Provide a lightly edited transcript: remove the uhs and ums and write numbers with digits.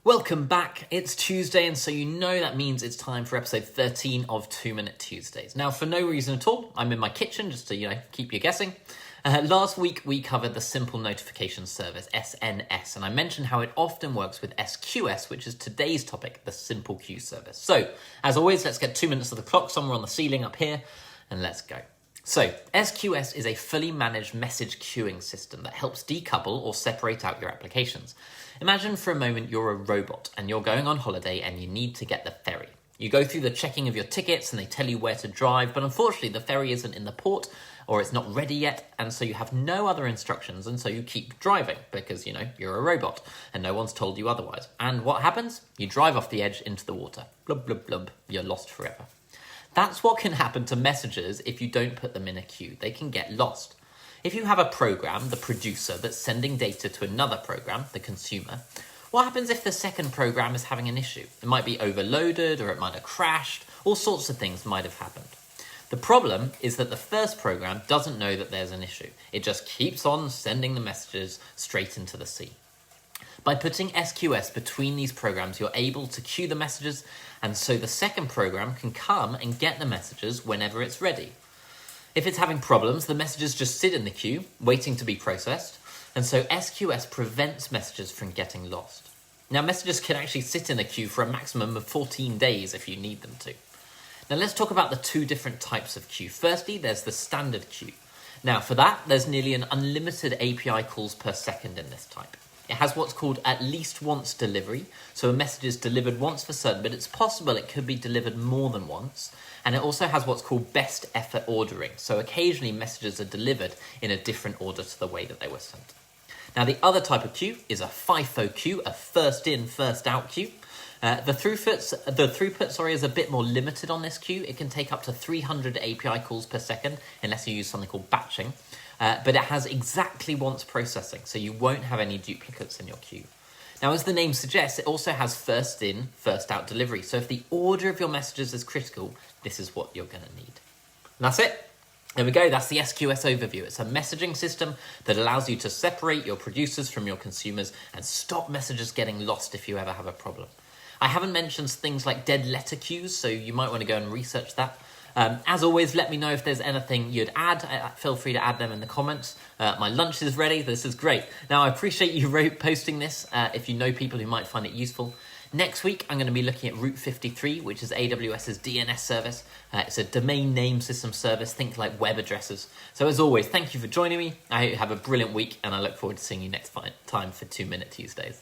Welcome back. It's Tuesday, and so you know that means it's time for episode 13 of 2 Minute Tuesdays. Now, for no reason at all, I'm in my kitchen just to, keep you guessing. Last week, we covered the Simple Notification Service, SNS, and I mentioned how it often works with SQS, which is today's topic, the Simple Queue Service. So, as always, let's get 2 minutes of the clock somewhere on the ceiling up here, and let's go. So, SQS is a fully managed message queuing system that helps decouple or separate out your applications. Imagine for a moment you're a robot and you're going on holiday and you need to get the ferry. You go through the checking of your tickets and they tell you where to drive, but unfortunately the ferry isn't in the port or it's not ready yet, and so you have no other instructions, and so you keep driving because, you're a robot and no one's told you otherwise. And what happens? You drive off the edge into the water. Blub, blub, blub. You're lost forever. That's what can happen to messages if you don't put them in a queue. They can get lost. If you have a program, the producer, that's sending data to another program, the consumer, what happens if the second program is having an issue? It might be overloaded or it might have crashed. All sorts of things might have happened. The problem is that the first program doesn't know that there's an issue. It just keeps on sending the messages straight into the sea. By putting SQS between these programs, you're able to queue the messages, and so the second program can come and get the messages whenever it's ready. If it's having problems, the messages just sit in the queue, waiting to be processed, and so SQS prevents messages from getting lost. Now, messages can actually sit in the queue for a maximum of 14 days if you need them to. Now, let's talk about the two different types of queue. Firstly, there's the standard queue. Now, for that, there's nearly an unlimited API calls per second in this type. It has what's called at least once delivery, so a message is delivered once for certain, but it's possible it could be delivered more than once. And it also has what's called best effort ordering, so occasionally messages are delivered in a different order to the way that they were sent. Now, the other type of queue is a FIFO queue, a first in, first out queue. The throughput is a bit more limited on this queue. It can take up to 300 API calls per second, unless you use something called batching. But it has exactly once processing, so you won't have any duplicates in your queue. Now, as the name suggests, it also has first in, first out delivery. So if the order of your messages is critical, this is what you're going to need. And that's it. There we go. That's the SQS overview. It's a messaging system that allows you to separate your producers from your consumers and stop messages getting lost if you ever have a problem. I haven't mentioned things like dead letter queues, so you might want to go and research that. As always, let me know if there's anything you'd add. Feel free to add them in the comments. My lunch is ready. This is great. Now, I appreciate you posting this if you know people who might find it useful. Next week, I'm going to be looking at Route 53, which is AWS's DNS service. It's a domain name system service. Think like web addresses. So as always, thank you for joining me. I hope you have a brilliant week, and I look forward to seeing you next time for 2 Minute Tuesdays.